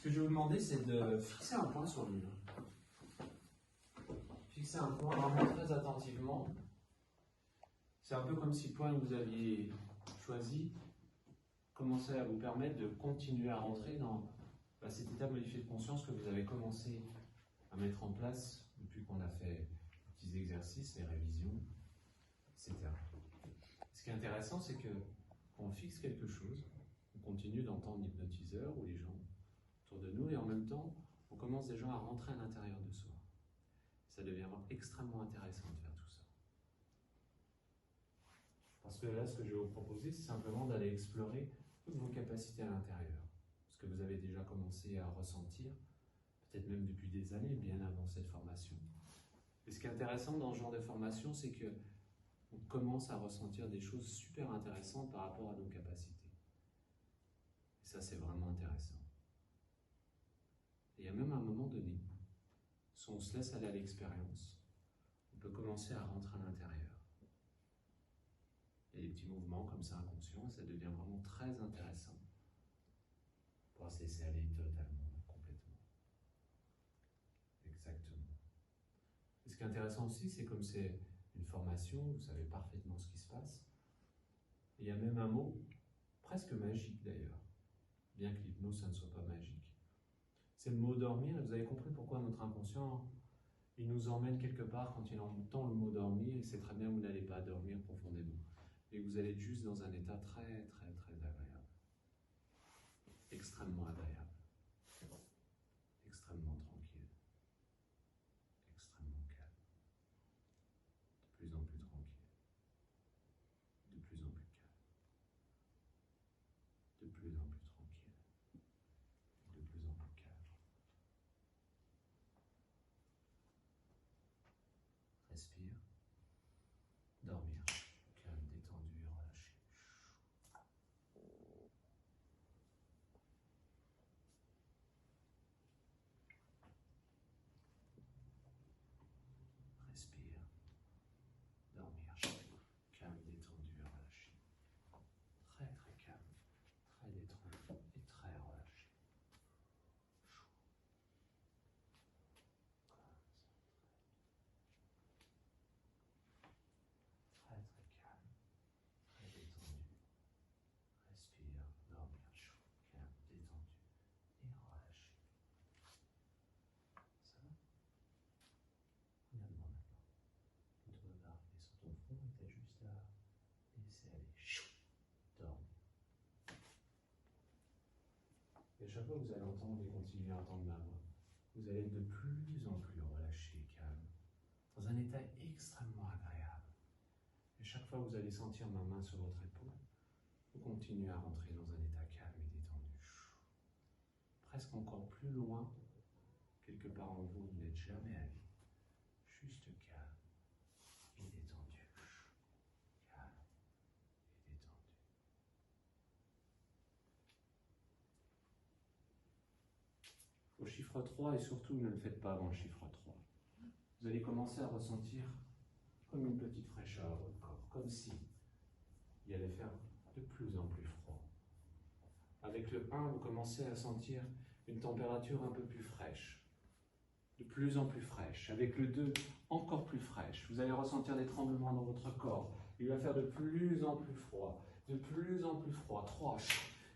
que je vais vous demander, c'est de fixer un point sur le mur. Fixer un point vraiment très attentivement. C'est un peu comme si le point que vous aviez choisi commençait à vous permettre de continuer à rentrer dans cet état modifié de conscience que vous avez commencé à mettre en place depuis qu'on a fait les petits exercices, les révisions, etc. Ce qui est intéressant, c'est que quand on fixe quelque chose, on continue d'entendre l'hypnotiseur ou les gens autour de nous, et en même temps, on commence déjà à rentrer à l'intérieur de soi. Ça devient extrêmement intéressant de faire tout ça. Parce que là, ce que je vais vous proposer, c'est simplement d'aller explorer toutes vos capacités à l'intérieur. Ce que vous avez déjà commencé à ressentir, peut-être même depuis des années, bien avant cette formation. Et ce qui est intéressant dans ce genre de formation, c'est que on commence à ressentir des choses super intéressantes par rapport à nos capacités. Et ça, c'est vraiment intéressant. Et il y a même un moment donné, si on se laisse aller à l'expérience, on peut commencer à rentrer à l'intérieur. Il y a des petits mouvements comme ça inconscients, et ça devient vraiment très intéressant pour se laisser aller totalement, complètement. Exactement. Et ce qui est intéressant aussi, c'est comme c'est une formation, vous savez parfaitement ce qui se passe. Et il y a même un mot, presque magique d'ailleurs, bien que l'hypnose, ça ne soit pas magique. C'est le mot dormir, et vous avez compris pourquoi notre inconscient, il nous emmène quelque part quand il entend le mot dormir, et c'est très bien, vous n'allez pas dormir profondément. Et vous allez être juste dans un état très, très, très agréable. Extrêmement agréable. Extrêmement tranquille. Extrêmement calme. De plus en plus tranquille. De plus en plus calme. De plus en plus tranquille. De plus en plus calme. Respire. Dormir. Calme, détendu, relâché. Respire. Dormir. Calme, détendu, relâché. Très très calme, très détendu et très relâché. Très très calme, très détendu. Respire, dormir, calme, détendu et relâché. Ça va? Regarde-moi maintenant. Quand on va arriver sur ton front, et t'as juste à laisser aller. Dormir. Et à chaque fois que vous allez entendre et continuer à entendre ma voix, vous allez être de plus en plus relâché, calme, dans un état extrêmement agréable. Et chaque fois que vous allez sentir ma main sur votre épaule, vous continuez à rentrer dans un état calme et détendu. Presque encore plus loin, quelque part en vous, vous n'êtes jamais allé. Juste calme et détendu. Calme et détendu. Au chiffre 3, et surtout ne le faites pas avant le chiffre 3, vous allez commencer à ressentir comme une petite fraîcheur à votre corps, comme si il allait faire de plus en plus froid. Avec le 1, vous commencez à sentir une température un peu plus fraîche, de plus en plus fraîche. Avec le 2, encore plus fraîche. Vous allez ressentir des tremblements dans votre corps. Il va faire de plus en plus froid, de plus en plus froid. 3,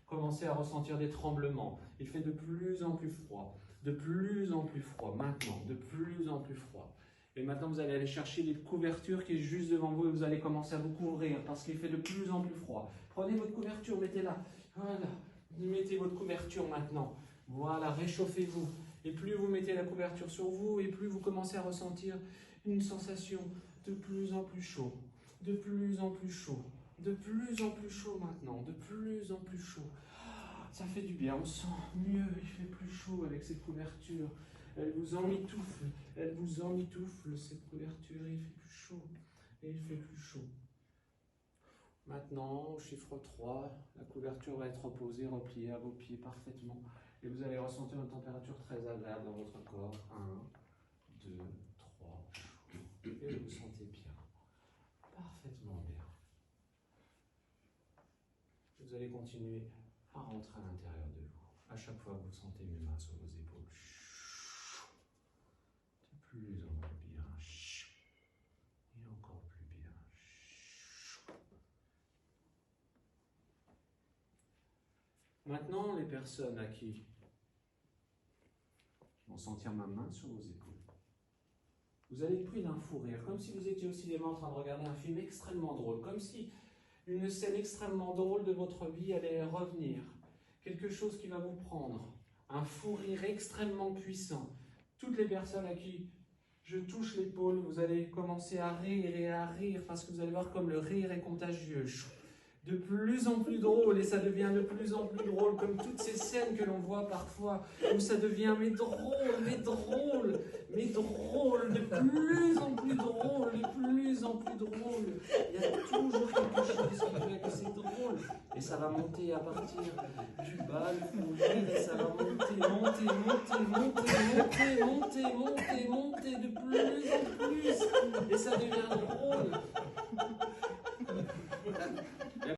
commencez à ressentir des tremblements. Il fait de plus en plus froid, de plus en plus froid. Maintenant, de plus en plus froid. Et maintenant, vous allez aller chercher les couvertures qui est juste devant vous et vous allez commencer à vous couvrir parce qu'il fait de plus en plus froid. Prenez votre couverture, mettez-la. Voilà. Mettez votre couverture maintenant. Voilà, réchauffez-vous. Et plus vous mettez la couverture sur vous, et plus vous commencez à ressentir une sensation de plus en plus chaud. De plus en plus chaud. De plus en plus chaud maintenant. De plus en plus chaud. Ça fait du bien, on sent mieux, il fait plus chaud avec cette couverture. Elle vous emmitoufle cette couverture, et il fait plus chaud, et il fait plus chaud. Maintenant, au chiffre 3, la couverture va être reposée, repliée à vos pieds parfaitement, et vous allez ressentir une température très agréable dans votre corps. 1, 2, 3, et vous sentez bien, parfaitement bien. Vous allez continuer à rentrer à l'intérieur de vous. À chaque fois que vous sentez mes mains sur vos épaules. De plus en plus bien. Et encore plus bien. Maintenant, les personnes à qui vont sentir ma main sur vos épaules. Vous allez être pris d'un fou rire, comme si vous étiez au cinéma en train de regarder un film extrêmement drôle, comme si une scène extrêmement drôle de votre vie allait revenir. Quelque chose qui va vous prendre. Un fou rire extrêmement puissant. Toutes les personnes à qui je touche l'épaule, vous allez commencer à rire, parce que vous allez voir comme le rire est contagieux. De plus en plus drôle, et ça devient de plus en plus drôle, comme toutes ces scènes que l'on voit parfois, où ça devient de plus en plus drôle. Il y a toujours quelque chose qui fait que c'est drôle, et ça va monter à partir du bas, le fou rire, et ça va monter de plus en plus, et ça devient drôle.